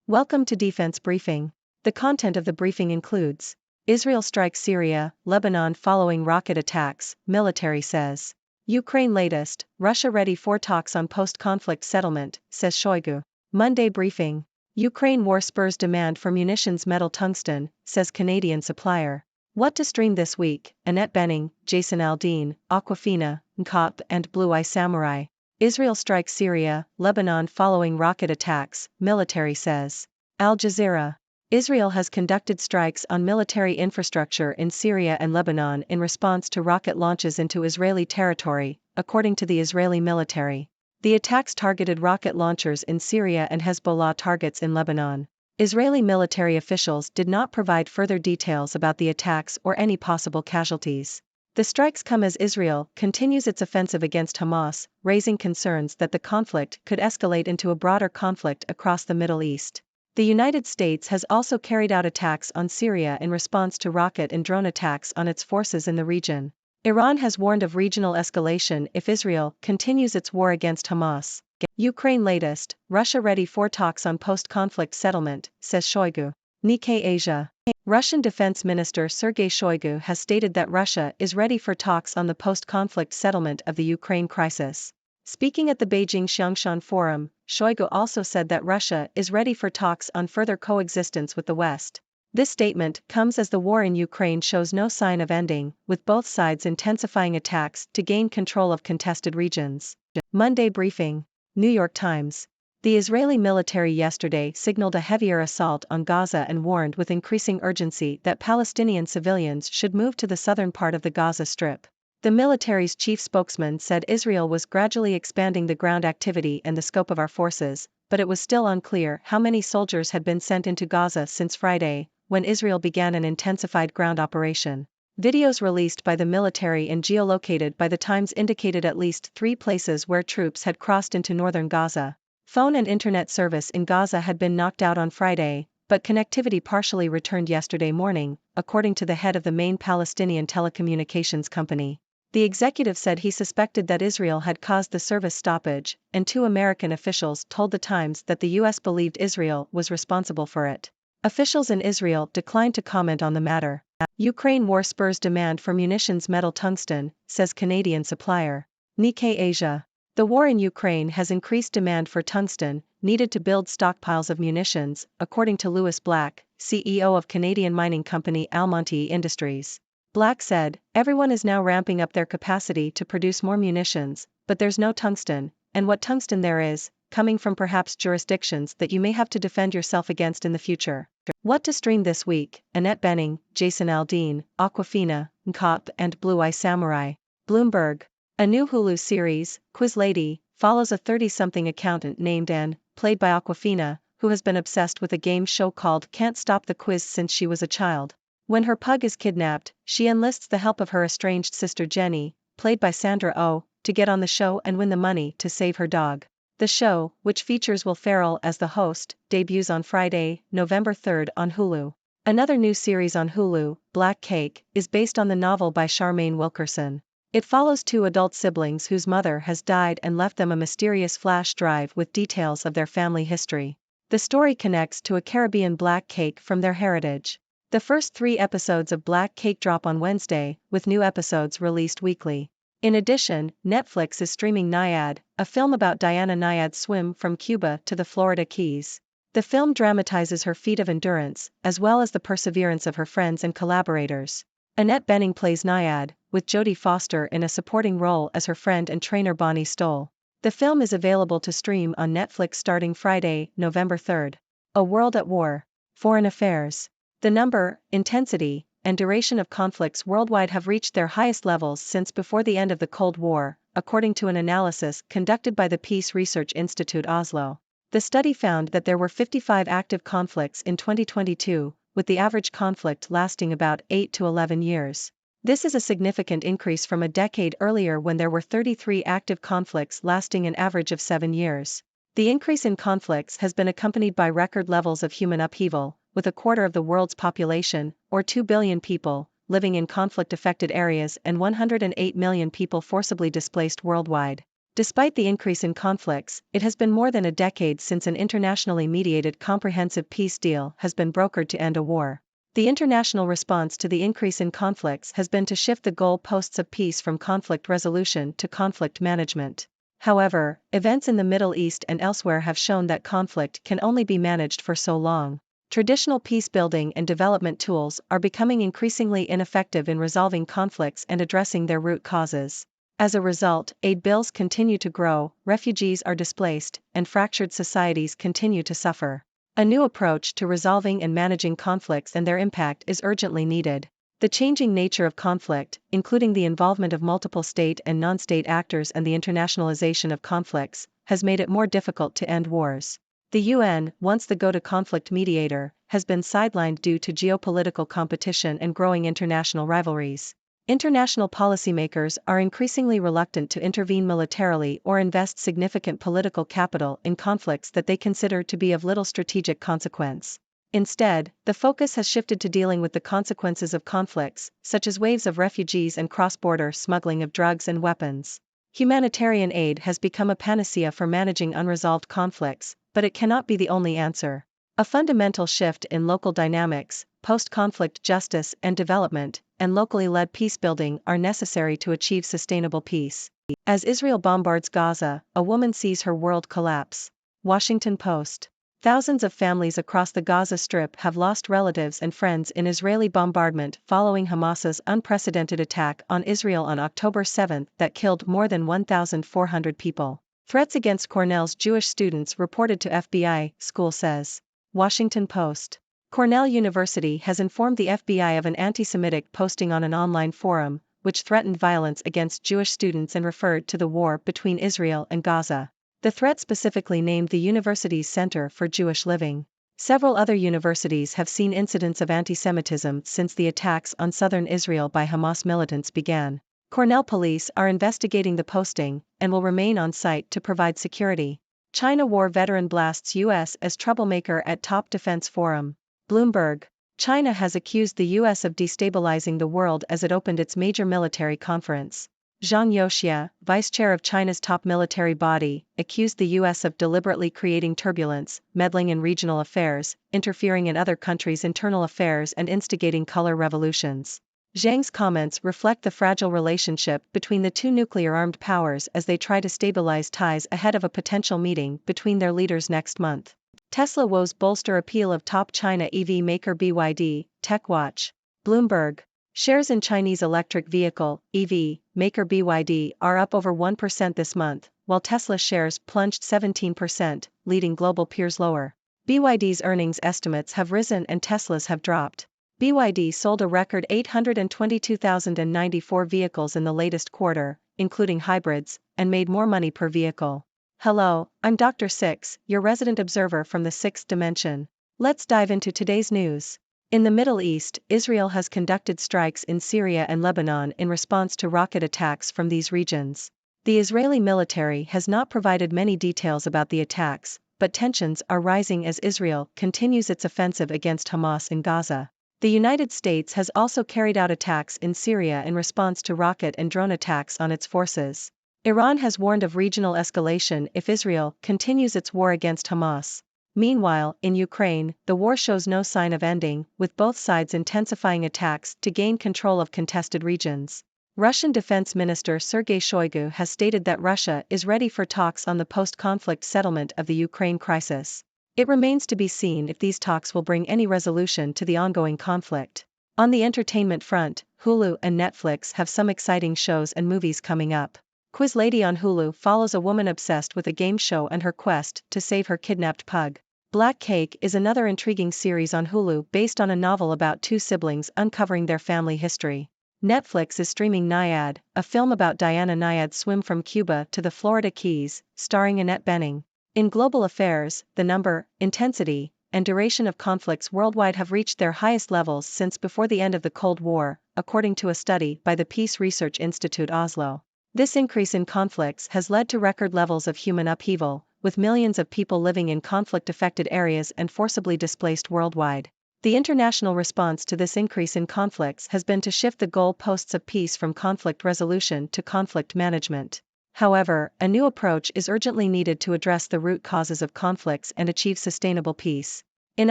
Welcome to Defense Briefing. The content of the briefing includes: Israel strikes Syria, Lebanon following rocket attacks, military says. Ukraine latest, Russia ready for talks on post-conflict settlement, says Shoigu. Monday briefing. Ukraine war spurs demand for munitions metal tungsten, says Canadian supplier. What to stream this week: Annette Bening, Jason Aldean, Aquafina, Nkop and Blue Eye Samurai. Israel strikes Syria, Lebanon following rocket attacks, military says. Al Jazeera. Israel has conducted strikes on military infrastructure in Syria and Lebanon in response to rocket launches into Israeli territory, according to the Israeli military. The attacks targeted rocket launchers in Syria and Hezbollah targets in Lebanon. Israeli military officials did not provide further details about the attacks or any possible casualties. The strikes come as Israel continues its offensive against Hamas, raising concerns that the conflict could escalate into a broader conflict across the Middle East. The United States has also carried out attacks on Syria in response to rocket and drone attacks on its forces in the region. Iran has warned of regional escalation if Israel continues its war against Hamas. Ukraine latest, Russia ready for talks on post-conflict settlement, says Shoigu. Nikkei Asia. Russian Defense Minister Sergei Shoigu has stated that Russia is ready for talks on the post-conflict settlement of the Ukraine crisis. Speaking at the Beijing Xiangshan Forum, Shoigu also said that Russia is ready for talks on further coexistence with the West. This statement comes as the war in Ukraine shows no sign of ending, with both sides intensifying attacks to gain control of contested regions. Monday briefing. New York Times. The Israeli military yesterday signaled a heavier assault on Gaza and warned with increasing urgency that Palestinian civilians should move to the southern part of the Gaza Strip. The military's chief spokesman said Israel was gradually expanding the ground activity and the scope of our forces, but it was still unclear how many soldiers had been sent into Gaza since Friday, when Israel began an intensified ground operation. Videos released by the military and geolocated by the Times indicated at least 3 places where troops had crossed into northern Gaza. Phone and internet service in Gaza had been knocked out on Friday, but connectivity partially returned yesterday morning, according to the head of the main Palestinian telecommunications company. The executive said he suspected that Israel had caused the service stoppage, and 2 American officials told the Times that the U.S. believed Israel was responsible for it. Officials in Israel declined to comment on the matter. Ukraine war spurs demand for munitions metal tungsten, says Canadian supplier. Nikkei Asia. The war in Ukraine has increased demand for tungsten, needed to build stockpiles of munitions, according to Lewis Black, CEO of Canadian mining company Almonty Industries. Black said, "Everyone is now ramping up their capacity to produce more munitions, but there's no tungsten, and what tungsten there is, coming from perhaps jurisdictions that you may have to defend yourself against in the future." What to stream this week: Annette Bening, Jason Aldean, Aquafina, Nkop and Blue Eye Samurai. Bloomberg. A new Hulu series, Quiz Lady, follows a 30-something accountant named Anne, played by Aquafina, who has been obsessed with a game show called Can't Stop the Quiz since she was a child. When her pug is kidnapped, she enlists the help of her estranged sister Jenny, played by Sandra Oh, to get on the show and win the money to save her dog. The show, which features Will Ferrell as the host, debuts on Friday, November 3rd on Hulu. Another new series on Hulu, Black Cake, is based on the novel by Charmaine Wilkerson. It follows 2 adult siblings whose mother has died and left them a mysterious flash drive with details of their family history. The story connects to a Caribbean black cake from their heritage. The first 3 episodes of Black Cake drop on Wednesday, with new episodes released weekly. In addition, Netflix is streaming Naiad, a film about Diana Naiad's swim from Cuba to the Florida Keys. The film dramatizes her feat of endurance, as well as the perseverance of her friends and collaborators. Annette Bening plays Naiad, with Jodie Foster in a supporting role as her friend and trainer Bonnie Stoll. The film is available to stream on Netflix starting Friday, November 3rd. A World at War. Foreign Affairs. The number, intensity, and duration of conflicts worldwide have reached their highest levels since before the end of the Cold War, according to an analysis conducted by the Peace Research Institute Oslo. The study found that there were 55 active conflicts in 2022, with the average conflict lasting about 8 to 11 years. This is a significant increase from a decade earlier when there were 33 active conflicts lasting an average of 7 years. The increase in conflicts has been accompanied by record levels of human upheaval, with a quarter of the world's population, or 2 billion people, living in conflict-affected areas and 108 million people forcibly displaced worldwide. Despite the increase in conflicts, it has been more than a decade since an internationally mediated comprehensive peace deal has been brokered to end a war. The international response to the increase in conflicts has been to shift the goal posts of peace from conflict resolution to conflict management. However, events in the Middle East and elsewhere have shown that conflict can only be managed for so long. Traditional peace-building and development tools are becoming increasingly ineffective in resolving conflicts and addressing their root causes. As a result, aid bills continue to grow, refugees are displaced, and fractured societies continue to suffer. A new approach to resolving and managing conflicts and their impact is urgently needed. The changing nature of conflict, including the involvement of multiple state and non-state actors and the internationalization of conflicts, has made it more difficult to end wars. The UN, once the go-to-conflict mediator, has been sidelined due to geopolitical competition and growing international rivalries. International policymakers are increasingly reluctant to intervene militarily or invest significant political capital in conflicts that they consider to be of little strategic consequence. Instead, the focus has shifted to dealing with the consequences of conflicts, such as waves of refugees and cross-border smuggling of drugs and weapons. Humanitarian aid has become a panacea for managing unresolved conflicts, but it cannot be the only answer. A fundamental shift in local dynamics, post-conflict justice and development, and locally led peacebuilding are necessary to achieve sustainable peace. As Israel bombards Gaza, a woman sees her world collapse. Washington Post. Thousands of families across the Gaza Strip have lost relatives and friends in Israeli bombardment following Hamas's unprecedented attack on Israel on October 7 that killed more than 1,400 people. Threats against Cornell's Jewish students reported to FBI, school says. Washington Post. Cornell University has informed the FBI of an anti-Semitic posting on an online forum, which threatened violence against Jewish students and referred to the war between Israel and Gaza. The threat specifically named the university's Center for Jewish Living. Several other universities have seen incidents of anti-Semitism since the attacks on southern Israel by Hamas militants began. Cornell police are investigating the posting, and will remain on site to provide security. China war veteran blasts U.S. as troublemaker at top defense forum. Bloomberg. China has accused the U.S. of destabilizing the world as it opened its major military conference. Zhang Youxia, vice chair of China's top military body, accused the U.S. of deliberately creating turbulence, meddling in regional affairs, interfering in other countries' internal affairs and instigating color revolutions. Zhang's comments reflect the fragile relationship between the two nuclear-armed powers as they try to stabilize ties ahead of a potential meeting between their leaders next month. Tesla woes bolster appeal of top China EV maker BYD, TechWatch. Bloomberg. Shares in Chinese electric vehicle, EV, maker BYD are up over 1% this month, while Tesla shares plunged 17%, leading global peers lower. BYD's earnings estimates have risen and Tesla's have dropped. BYD sold a record 822,094 vehicles in the latest quarter, including hybrids, and made more money per vehicle. Hello, I'm Dr. Six, your resident observer from the sixth dimension. Let's dive into today's news. In the Middle East, Israel has conducted strikes in Syria and Lebanon in response to rocket attacks from these regions. The Israeli military has not provided many details about the attacks, but tensions are rising as Israel continues its offensive against Hamas in Gaza. The United States has also carried out attacks in Syria in response to rocket and drone attacks on its forces. Iran has warned of regional escalation if Israel continues its war against Hamas. Meanwhile, in Ukraine, the war shows no sign of ending, with both sides intensifying attacks to gain control of contested regions. Russian Defense Minister Sergei Shoigu has stated that Russia is ready for talks on the post-conflict settlement of the Ukraine crisis. It remains to be seen if these talks will bring any resolution to the ongoing conflict. On the entertainment front, Hulu and Netflix have some exciting shows and movies coming up. Quiz Lady on Hulu follows a woman obsessed with a game show and her quest to save her kidnapped pug. Black Cake is another intriguing series on Hulu based on a novel about two siblings uncovering their family history. Netflix is streaming Naiad, a film about Diana Naiad's swim from Cuba to the Florida Keys, starring Annette Bening. In global affairs, the number, intensity, and duration of conflicts worldwide have reached their highest levels since before the end of the Cold War, according to a study by the Peace Research Institute Oslo. This increase in conflicts has led to record levels of human upheaval, with millions of people living in conflict-affected areas and forcibly displaced worldwide. The international response to this increase in conflicts has been to shift the goal posts of peace from conflict resolution to conflict management. However, a new approach is urgently needed to address the root causes of conflicts and achieve sustainable peace. In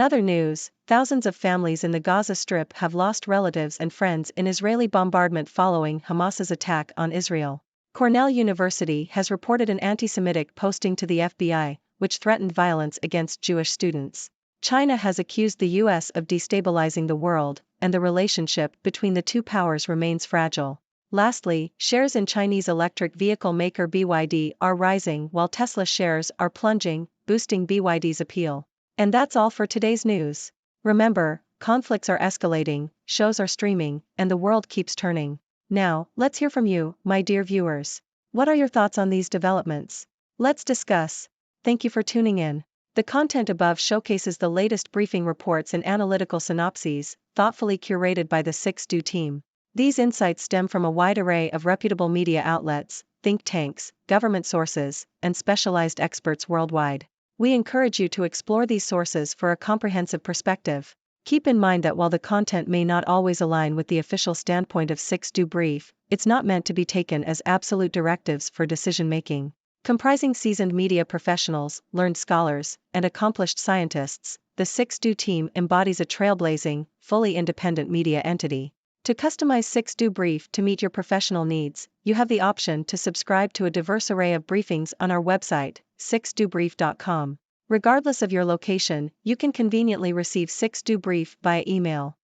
other news, thousands of families in the Gaza Strip have lost relatives and friends in Israeli bombardment following Hamas's attack on Israel. Cornell University has reported an anti-Semitic posting to the FBI, which threatened violence against Jewish students. China has accused the US of destabilizing the world, and the relationship between the two powers remains fragile. Lastly, shares in Chinese electric vehicle maker BYD are rising while Tesla shares are plunging, boosting BYD's appeal. And that's all for today's news. Remember, conflicts are escalating, shows are streaming, and the world keeps turning. Now, let's hear from you, my dear viewers. What are your thoughts on these developments? Let's discuss. Thank you for tuning in. The content above showcases the latest briefing reports and analytical synopses, thoughtfully curated by the 6Do team. These insights stem from a wide array of reputable media outlets, think tanks, government sources, and specialized experts worldwide. We encourage you to explore these sources for a comprehensive perspective. Keep in mind that while the content may not always align with the official standpoint of 6Do Brief, it's not meant to be taken as absolute directives for decision-making. Comprising seasoned media professionals, learned scholars, and accomplished scientists, the 6Do team embodies a trailblazing, fully independent media entity. To customize 6Do Brief to meet your professional needs, you have the option to subscribe to a diverse array of briefings on our website, 6dobrief.com. Regardless of your location, you can conveniently receive 6Do Brief via email.